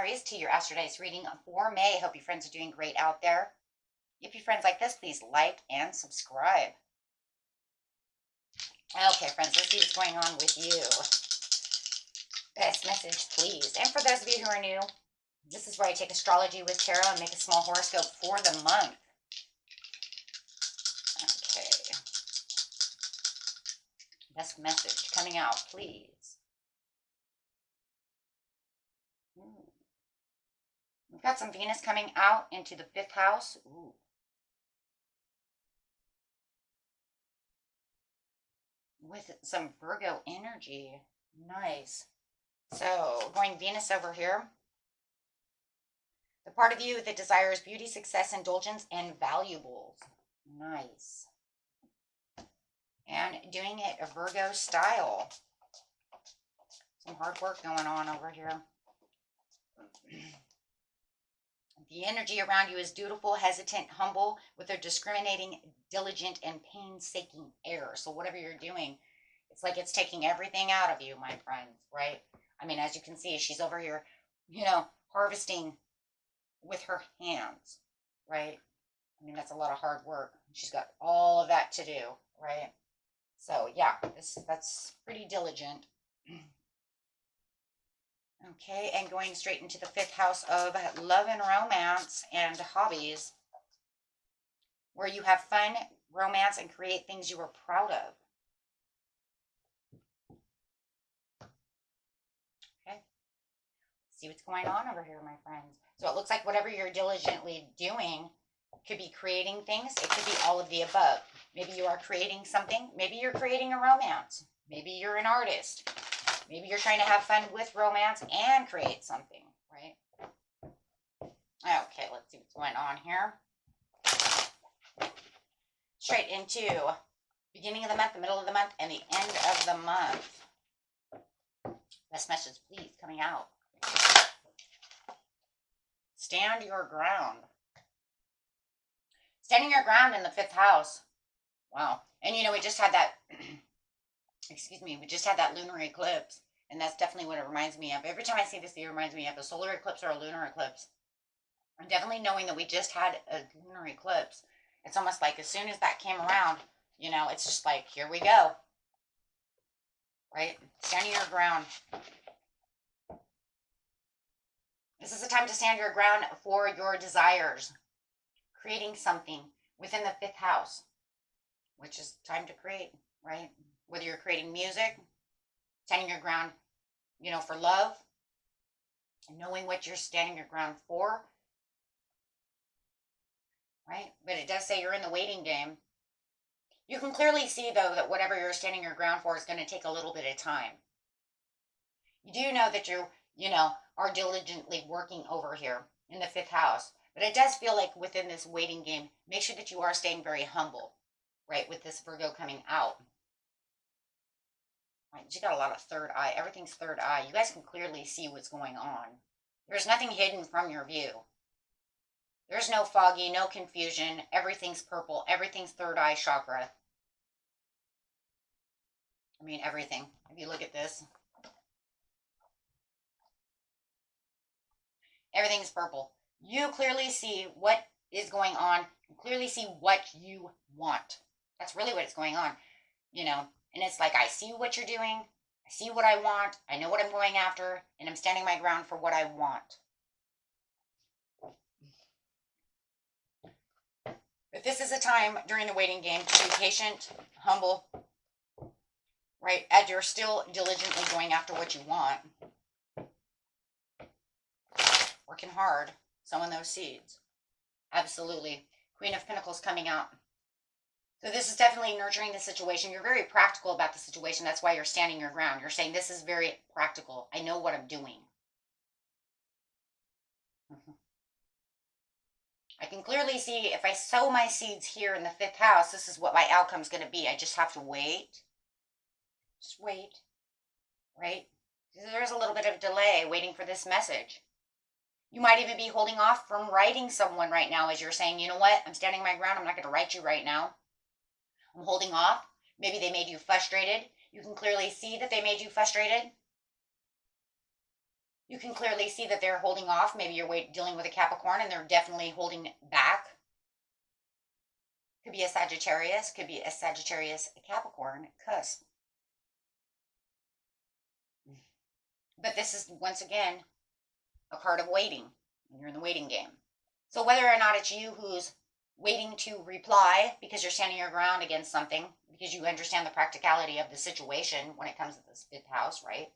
Aries, to your Astro Dice reading for May. Hope you friends are doing great out there. If you friends like this, please like and subscribe. Okay, friends, let's see what's going on with you. Best message, please. And for those of you who are new, this is where I take astrology with tarot and make a small horoscope for the month. Okay. Best message coming out, please. We've got some Venus coming out into the 5th house. Ooh. With some Virgo energy. Nice. So, going Venus over here. The part of you that desires beauty, success, indulgence, and valuables. Nice. And doing it a Virgo style. Some hard work going on over here. The energy around you is dutiful, hesitant, humble, with a discriminating, diligent, and painstaking air. So whatever you're doing, it's like it's taking everything out of you, my friends, right? I mean, as you can see, she's over here, harvesting with her hands, right? I mean, that's a lot of hard work. She's got all of that to do, right? So yeah, that's pretty diligent. Okay, and going straight into the 5th house of love and romance and hobbies, where you have fun, romance, and create things you are proud of. Okay, see what's going on over here, my friends. So it looks like whatever you're diligently doing could be creating things. It could be all of the above. Maybe you are creating something. Maybe you're creating a romance. Maybe you're an artist. Maybe you're trying to have fun with romance and create something, right? Okay, let's see what's going on here. Straight into beginning of the month, the middle of the month, and the end of the month. Best message, please, coming out. Stand your ground. Standing your ground in the 5th house. Wow. And we just had that... Excuse me, we just had that lunar eclipse, and that's definitely what it reminds me of. Every time I see this, it reminds me of a solar eclipse or a lunar eclipse. And definitely knowing that we just had a lunar eclipse, it's almost like as soon as that came around, it's just like, here we go. Right? Standing your ground. This is a time to stand your ground for your desires. Creating something within the 5th house, which is time to create, right? Whether you're creating music, standing your ground, for love, and knowing what you're standing your ground for, right? But it does say you're in the waiting game. You can clearly see, though, that whatever you're standing your ground for is going to take a little bit of time. You do know that you, are diligently working over here in the 5th house. But it does feel like within this waiting game, make sure that you are staying very humble, right, with this Virgo coming out. You got a lot of third eye. Everything's third eye. You guys can clearly see what's going on. There's nothing hidden from your view. There's no foggy, no confusion. Everything's purple. Everything's third eye chakra. I mean, everything. If you look at this, everything's purple. You clearly see what is going on. You clearly see what you want. That's really what's going on, And it's like, I see what you're doing. I see what I want. I know what I'm going after. And I'm standing my ground for what I want. But this is a time during the waiting game to be patient, humble, right? As you're still diligently going after what you want. Working hard. Sowing those seeds. Absolutely. Queen of Pentacles coming out. So this is definitely nurturing the situation. You're very practical about the situation. That's why you're standing your ground. You're saying, this is very practical. I know what I'm doing. I can clearly see if I sow my seeds here in the 5th house, this is what my outcome's going to be. I just have to wait. Just wait. Right? There's a little bit of delay waiting for this message. You might even be holding off from writing someone right now as you're saying, you know what? I'm standing my ground. I'm not going to write you right now. I'm holding off. Maybe they made you frustrated. You can clearly see that they made you frustrated. You can clearly see that they're holding off. Maybe you're dealing with a Capricorn and they're definitely holding back. Could be a Sagittarius, could be a Sagittarius Capricorn cusp. But this is, once again, a card of waiting. You're in the waiting game. So whether or not it's you who's waiting to reply because you're standing your ground against something, because you understand the practicality of the situation when it comes to this fifth house, right?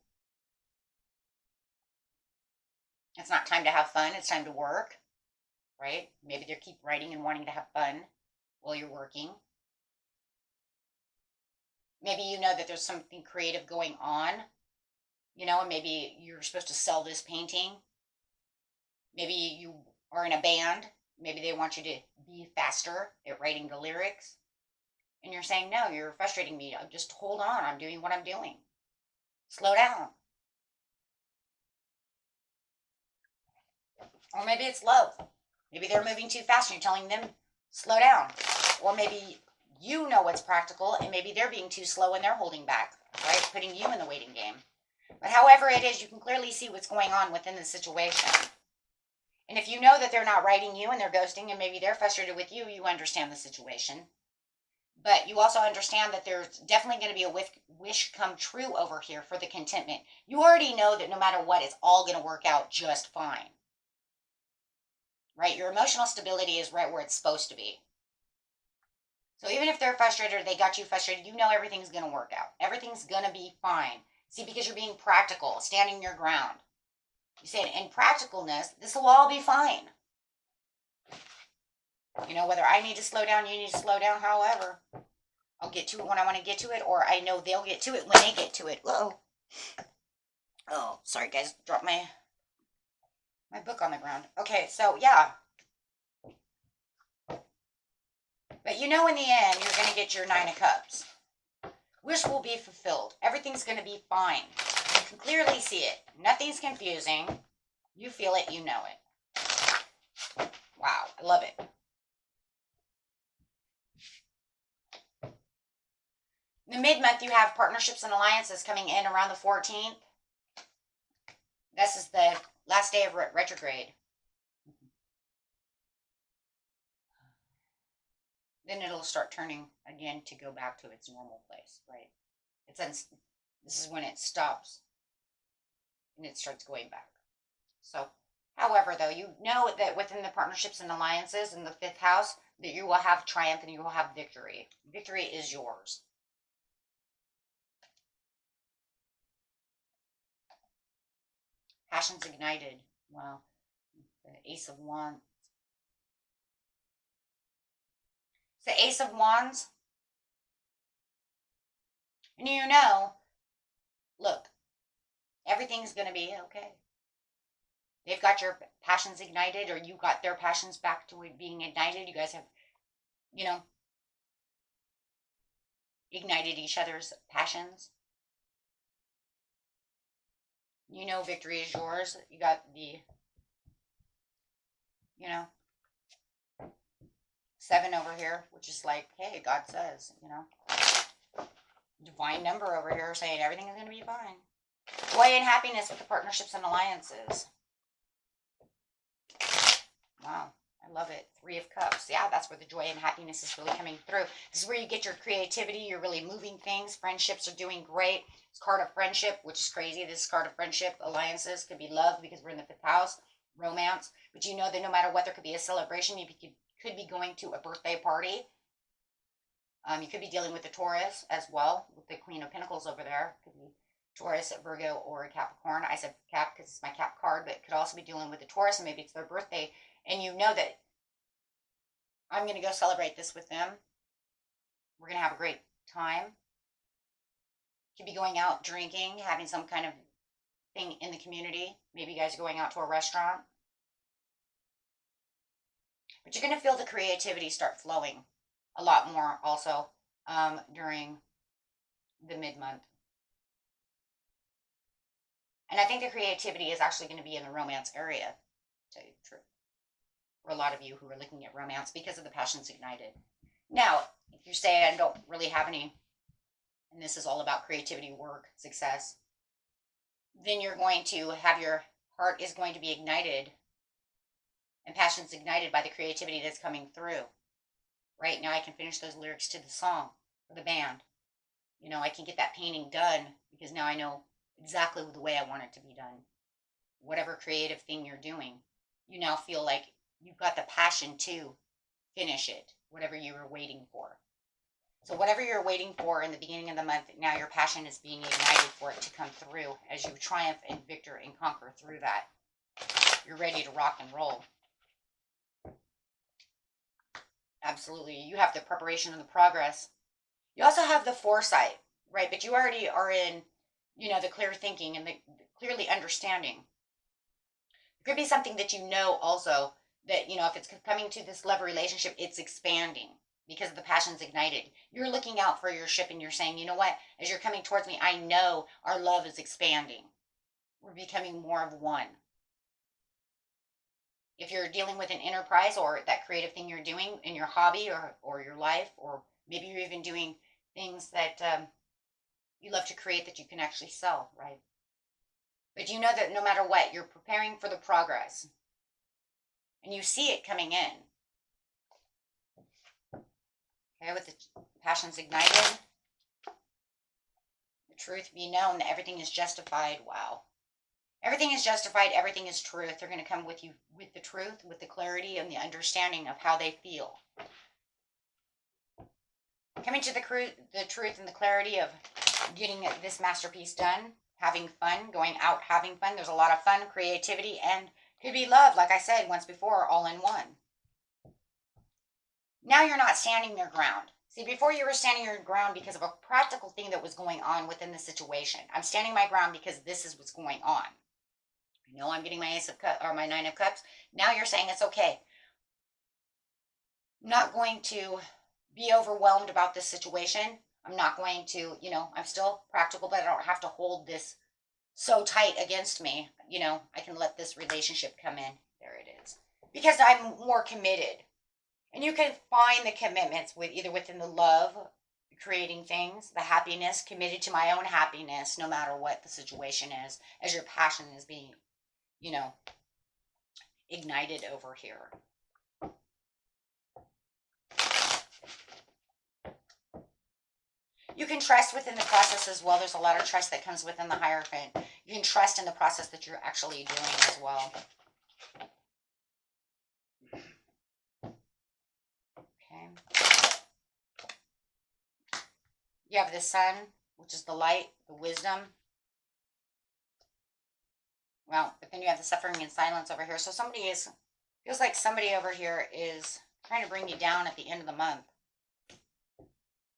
It's not time to have fun. It's time to work, right? Maybe they keep writing and wanting to have fun while you're working. Maybe you know that there's something creative going on, you know, and maybe you're supposed to sell this painting. Maybe you are in a band. Maybe they want you to be faster at writing the lyrics. And you're saying, no, you're frustrating me. Just hold on. I'm doing what I'm doing. Slow down. Or maybe it's love. Maybe they're moving too fast and you're telling them, slow down. Or maybe you know what's practical and maybe they're being too slow and they're holding back, right? Putting you in the waiting game. But however it is, you can clearly see what's going on within the situation. And if you know that they're not writing you and they're ghosting and maybe they're frustrated with you, you understand the situation. But you also understand that there's definitely going to be a wish come true over here for the contentment. You already know that no matter what, it's all going to work out just fine. Right? Your emotional stability is right where it's supposed to be. So even if they're frustrated or they got you frustrated, you know everything's going to work out. Everything's going to be fine. See, because you're being practical, standing your ground. You said, in practicalness, this will all be fine. You know, whether I need to slow down, you need to slow down, however, I'll get to it when I want to get to it, or I know they'll get to it when they get to it. Whoa. Oh, sorry, guys. Dropped my book on the ground. Okay, so, yeah. But you know in the end, you're going to get your 9 of Cups. Wish will be fulfilled. Everything's going to be fine. You can clearly see it. Nothing's confusing. You feel it. You know it. Wow. I love it. In the mid-month, you have partnerships and alliances coming in around the 14th. This is the last day of retrograde. Then it'll start turning again to go back to its normal place, right? This is when it stops and it starts going back. So, however, though, you know that within the partnerships and alliances in the 5th house, that you will have triumph and you will have victory. Victory is yours. Passions ignited. Wow. The Ace of Wands. It's the Ace of Wands. And you know, look, everything's going to be okay. They've got your passions ignited, or you got their passions back to being ignited. You guys have, you know, ignited each other's passions. You know victory is yours. You got the, you know, 7 over here, which is like, hey, God says, you know. Divine number over here saying everything is going to be fine. Joy and happiness with the partnerships and alliances. Wow, I love it. 3 of Cups. Yeah, that's where the joy and happiness is really coming through. This is where you get your creativity. You're really moving things. Friendships are doing great. It's card of friendship, which is crazy. This is card of friendship. Alliances could be love because we're in the 5th house. Romance. But you know that no matter what, there could be a celebration. You could be going to a birthday party. You could be dealing with the Taurus as well, with the Queen of Pentacles over there. Could be Taurus, Virgo, or a Capricorn. I said Cap because it's my Cap card, but it could also be dealing with the Taurus, and maybe it's their birthday. And you know that I'm going to go celebrate this with them. We're going to have a great time. Could be going out drinking, having some kind of thing in the community. Maybe you guys are going out to a restaurant. But you're going to feel the creativity start flowing a lot more also during the mid-month. And I think the creativity is actually going to be in the romance area, to tell you the truth. For a lot of you who are looking at romance because of the passions ignited. Now, if you say I don't really have any, and this is all about creativity, work, success, then you're going to have your heart is going to be ignited and passion's ignited by the creativity that's coming through. Right now I can finish those lyrics to the song for the band. I can get that painting done because now I know exactly the way I want it to be done. Whatever creative thing you're doing, you now feel like you've got the passion to finish it, whatever you were waiting for. So whatever you're waiting for in the beginning of the month, now your passion is being ignited for it to come through as you triumph and victor and conquer through that. You're ready to rock and roll. Absolutely. You have the preparation and the progress. You also have the foresight, right? But you already are in, the clear thinking and the clearly understanding. It could be something that also that, if it's coming to this love relationship, it's expanding because the passion's ignited. You're looking out for your ship and you're saying, you know what, as you're coming towards me, I know our love is expanding. We're becoming more of one. If you're dealing with an enterprise or that creative thing you're doing in your hobby or your life, or maybe you're even doing things that you love to create that you can actually sell, right? But you know that no matter what, you're preparing for the progress. And you see it coming in. Okay, with the passions ignited, the truth be known that everything is justified. Wow. Everything is justified. Everything is truth. They're going to come with you with the truth, with the clarity and the understanding of how they feel. Coming to the truth and the clarity of getting this masterpiece done, having fun, going out having fun. There's a lot of fun, creativity, and could be love, like I said once before, all in one. Now you're not standing your ground. See, before you were standing your ground because of a practical thing that was going on within the situation. I'm standing my ground because this is what's going on. I know I'm getting my Ace of Cups or my Nine of Cups. Now you're saying it's okay. I'm not going to be overwhelmed about this situation. I'm not going to, I'm still practical, but I don't have to hold this so tight against me. I can let this relationship come in. There it is. Because I'm more committed. And you can find the commitments with either within the love, creating things, the happiness, committed to my own happiness, no matter what the situation is, as your passion is being, ignited over here. You can trust within the process as well. There's a lot of trust that comes within the Hierophant. You can trust in the process that you're actually doing as well. Okay. You have the Sun, which is the light, the wisdom. Well, but then you have the suffering and silence over here. So feels like somebody over here is trying to bring you down at the end of the month.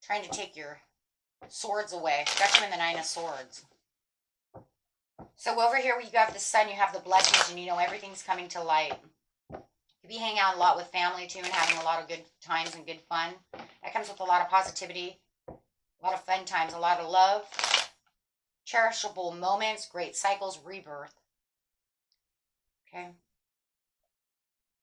Trying to take your swords away. Got you in the Nine of Swords. So over here where you have the Sun, you have the blessings, and everything's coming to light. You be hanging out a lot with family too and having a lot of good times and good fun. That comes with a lot of positivity, a lot of fun times, a lot of love, cherishable moments, great cycles, rebirth. Okay.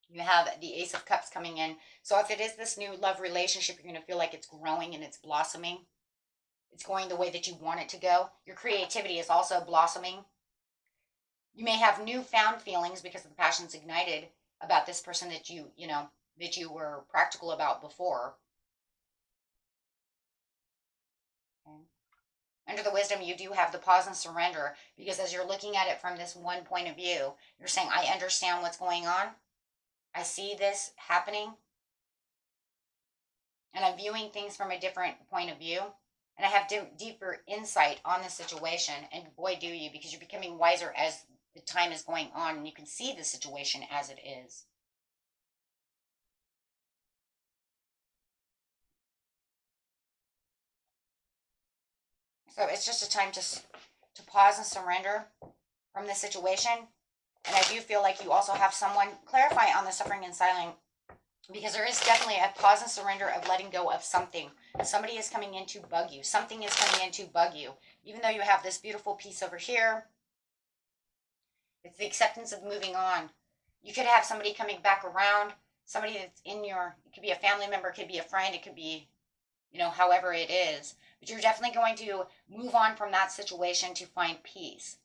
You have the Ace of Cups coming in. So if it is this new love relationship, you're going to feel like it's growing and it's blossoming. It's going the way that you want it to go. Your creativity is also blossoming. You may have newfound feelings because of the passions ignited about this person that you were practical about before. Okay. Under the wisdom, you do have the pause and surrender, because as you're looking at it from this one point of view, you're saying, I understand what's going on. I see this happening. And I'm viewing things from a different point of view. And I have deeper insight on the situation. And boy, do you, because you're becoming wiser as the time is going on. And you can see the situation as it is. So it's just a time to pause and surrender from the situation. And I do feel like you also have someone clarify on the suffering and silence, because there is definitely a pause and surrender of letting go of something. Somebody is coming in to bug you. Something is coming in to bug you. Even though you have this beautiful piece over here, it's the acceptance of moving on. You could have somebody coming back around, somebody that's it could be a family member, it could be a friend, it could be, however it is. But you're definitely going to move on from that situation to find peace.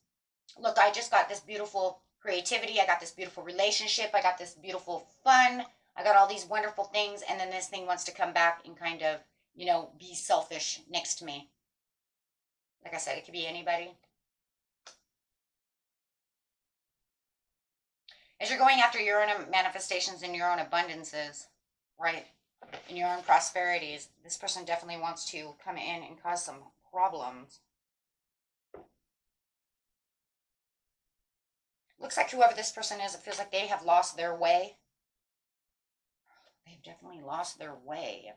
Look, I just got this beautiful creativity. I got this beautiful relationship. I got this beautiful fun. I got all these wonderful things. And then this thing wants to come back and kind of, be selfish next to me. Like I said, it could be anybody. As you're going after your own manifestations and your own abundances, right? And your own prosperities, this person definitely wants to come in and cause some problems. Looks like whoever this person is, it feels like they have lost their way. They've definitely lost their way.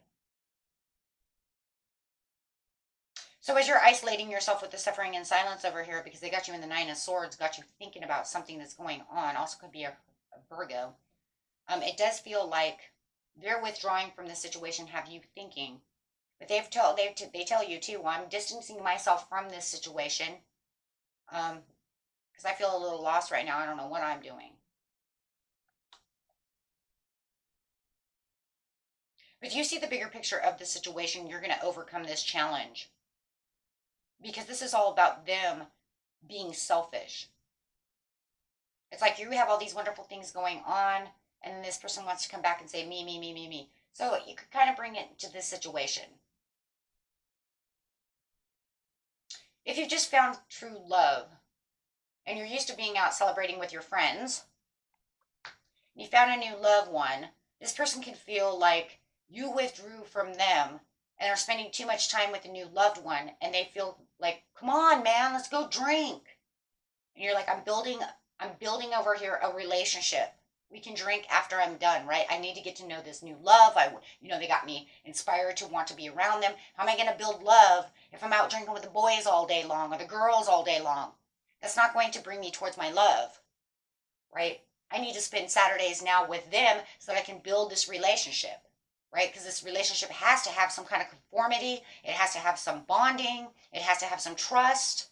So as you're isolating yourself with the suffering and silence over here, because they got you in the Nine of Swords, got you thinking about something that's going on, also could be a Virgo, it does feel like they're withdrawing from the situation, have you thinking. But they tell you too, well, I'm distancing myself from this situation because I feel a little lost right now. I don't know what I'm doing. But you see the bigger picture of the situation. You're going to overcome this challenge because this is all about them being selfish. It's like you have all these wonderful things going on, and then this person wants to come back and say, me, me, me, me, me. So you could kind of bring it to this situation. If you've just found true love, and you're used to being out celebrating with your friends, you found a new loved one, this person can feel like you withdrew from them and are spending too much time with a new loved one, and they feel like, come on, man, let's go drink. And you're like, I'm building over here a relationship. We can drink after I'm done, right? I need to get to know this new love. They got me inspired to want to be around them. How am I going to build love if I'm out drinking with the boys all day long or the girls all day long? That's not going to bring me towards my love, right? I need to spend Saturdays now with them so that I can build this relationship, right? Because this relationship has to have some kind of conformity. It has to have some bonding. It has to have some trust,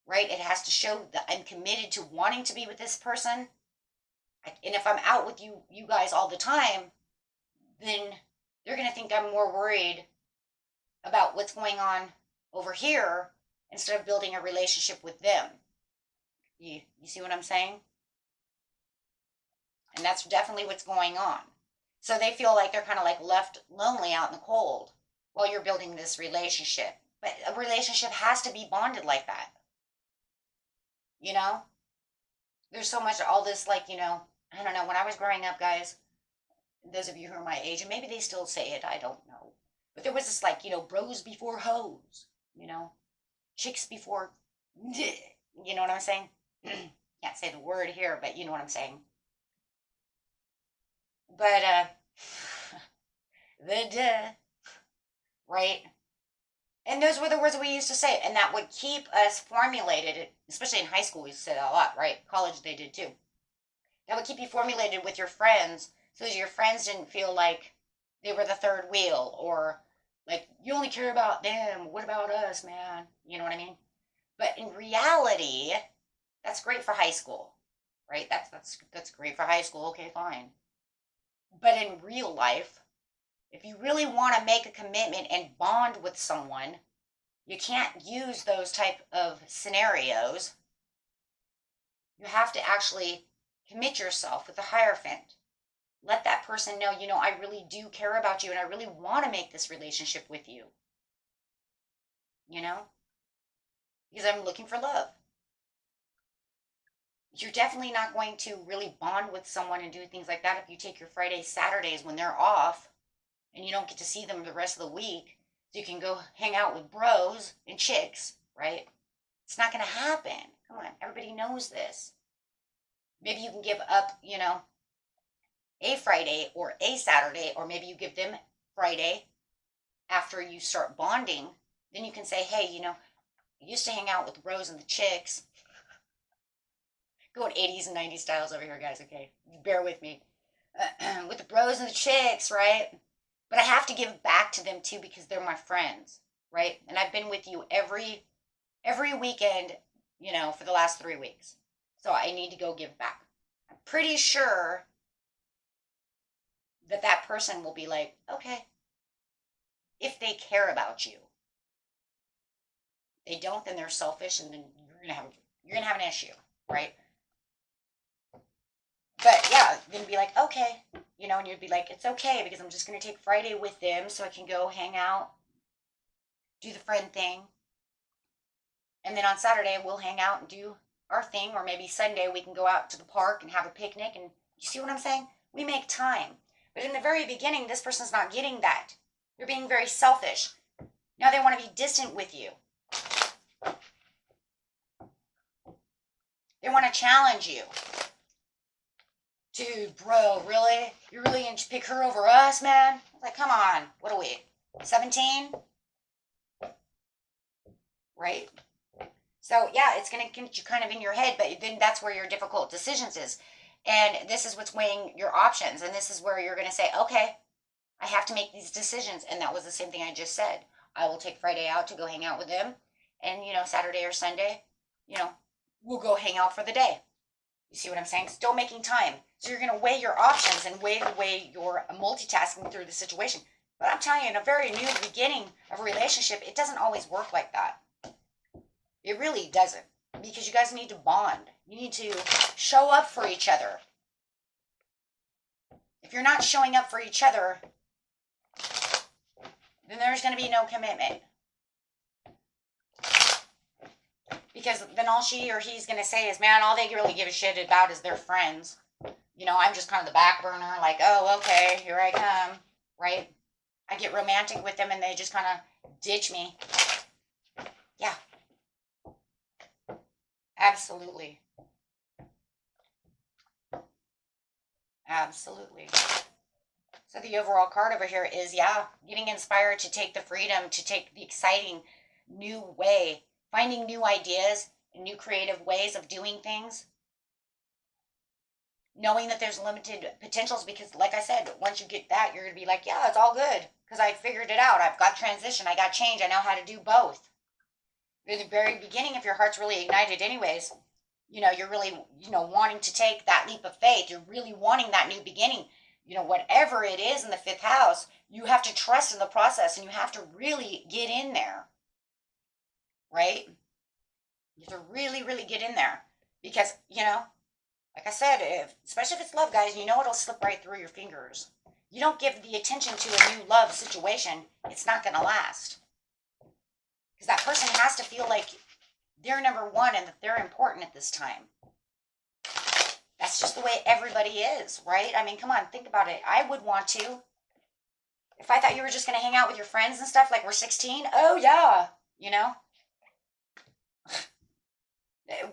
right? It has to show that I'm committed to wanting to be with this person. And if I'm out with you guys all the time, then they're going to think I'm more worried about what's going on over here instead of building a relationship with them. You see what I'm saying? And that's definitely what's going on. So they feel like they're kind of like left lonely out in the cold while you're building this relationship. But a relationship has to be bonded like that. There's so much, all this, like, I don't know. When I was growing up, guys, those of you who are my age, and maybe they still say it, I don't know. But there was this, like, bros before hoes, chicks before, you know what I'm saying? Can't say the word here, but you know what I'm saying. But, right? And those were the words we used to say, and that would keep us formulated, especially in high school, we used to say that a lot, right? College, they did too. That would keep you formulated with your friends so that your friends didn't feel like they were the third wheel or like you only care about them. What about us, man? You know what I mean? But in reality, that's great for high school, right? That's great for high school. Okay, fine. But in real life, if you really want to make a commitment and bond with someone, you can't use those type of scenarios. You have to actually commit yourself with the Hierophant. Let that person know, I really do care about you and I really want to make this relationship with you. Because I'm looking for love. You're definitely not going to really bond with someone and do things like that if you take your Fridays, Saturdays when they're off and you don't get to see them the rest of the week. So you can go hang out with bros and chicks, right? It's not going to happen. Come on, everybody knows this. Maybe you can give up, a Friday or a Saturday, or maybe you give them Friday after you start bonding. Then you can say, hey, I used to hang out with the bros and the chicks. Going 80s and 90s styles over here, guys, okay? Bear with me. With the bros and the chicks, right? But I have to give back to them too because they're my friends, right? And I've been with you every weekend, for the last 3 weeks. So I need to go give back. I'm pretty sure that person will be like, okay, if they care about you. If they don't, then they're selfish, and then you're gonna have an issue, right? But yeah, then be like, okay, you know, and you'd be like, it's okay because I'm just going to take Friday with them so I can go hang out, do the friend thing. And then on Saturday, we'll hang out and do our thing. Or maybe Sunday, we can go out to the park and have a picnic. And you see what I'm saying? We make time. But in the very beginning, this person's not getting that. They're being very selfish. Now they want to be distant with you. They want to challenge you. Dude, bro, really? You're really going to pick her over us, man? Like, come on. What are we? 17? Right? So, yeah, it's going to get you kind of in your head, but then that's where your difficult decisions is. And this is what's weighing your options. And this is where you're going to say, okay, I have to make these decisions. And that was the same thing I just said. I will take Friday out to go hang out with them. And, you know, Saturday or Sunday, you know, we'll go hang out for the day. You see what I'm saying? Still making time. So you're going to weigh your options and weigh the way you're multitasking through the situation. But I'm telling you, in a very new beginning of a relationship, it doesn't always work like that. It really doesn't. Because you guys need to bond. You need to show up for each other. If you're not showing up for each other, then there's going to be no commitment. Because then all she or he's going to say is, man, all they really give a shit about is their friends. You know, I'm just kind of the back burner, like, oh, okay, here I come, right? I get romantic with them and they just kind of ditch me. Yeah. Absolutely. Absolutely. So the overall card over here is, yeah, getting inspired to take the freedom, to take the exciting new way, finding new ideas and new creative ways of doing things. Knowing that there's limited potentials because, like I said, once you get that, you're going to be like, yeah, it's all good because I figured it out. I've got transition. I got change. I know how to do both. In the very beginning, if your heart's really ignited anyways, you know, you're really, you know, wanting to take that leap of faith. You're really wanting that new beginning. You know, whatever it is in the fifth house, you have to trust in the process and you have to really get in there. Right? You have to really, really get in there because, you know, like I said, especially if it's love, guys, you know it'll slip right through your fingers. You don't give the attention to a new love situation, it's not going to last. Because that person has to feel like they're number one and that they're important at this time. That's just the way everybody is, right? I mean, come on, think about it. I would want to. If I thought you were just going to hang out with your friends and stuff like we're 16, oh yeah, you know?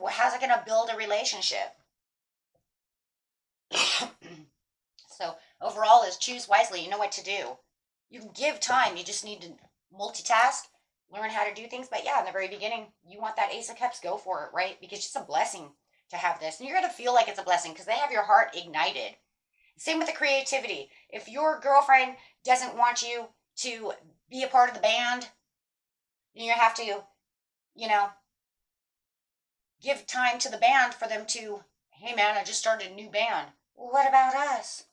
How's it going to build a relationship? So overall is choose wisely. You know what to do. You can give time. You just need to multitask, learn how to do things. But yeah, in the very beginning, you want that Ace of Cups, go for it, right? Because it's a blessing to have this. And you're going to feel like it's a blessing because they have your heart ignited. Same with the creativity. If your girlfriend doesn't want you to be a part of the band, then you have to, you know, give time to the band for them to, hey man, I just started a new band. Well, what about us?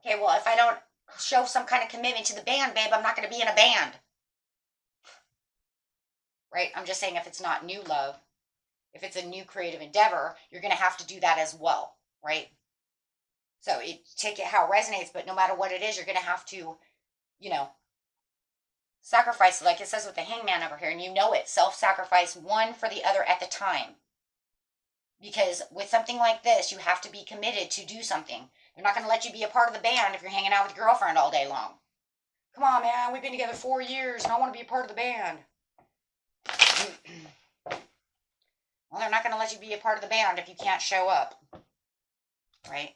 Okay, well, if I don't show some kind of commitment to the band, babe, I'm not going to be in a band. Right? I'm just saying if it's not new love, if it's a new creative endeavor, you're going to have to do that as well, right? So take it how it resonates, but no matter what it is, you're going to have to, you know, sacrifice, like it says with the hangman over here, and you know it, self-sacrifice one for the other at the time. Because with something like this, you have to be committed to do something. They're not going to let you be a part of the band if you're hanging out with your girlfriend all day long. Come on, man, we've been together 4 years and I want to be a part of the band. Well, they're not going to let you be a part of the band if you can't show up. Right?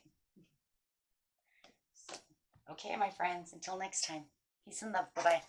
Okay, my friends, until next time. Peace and love. Bye-bye.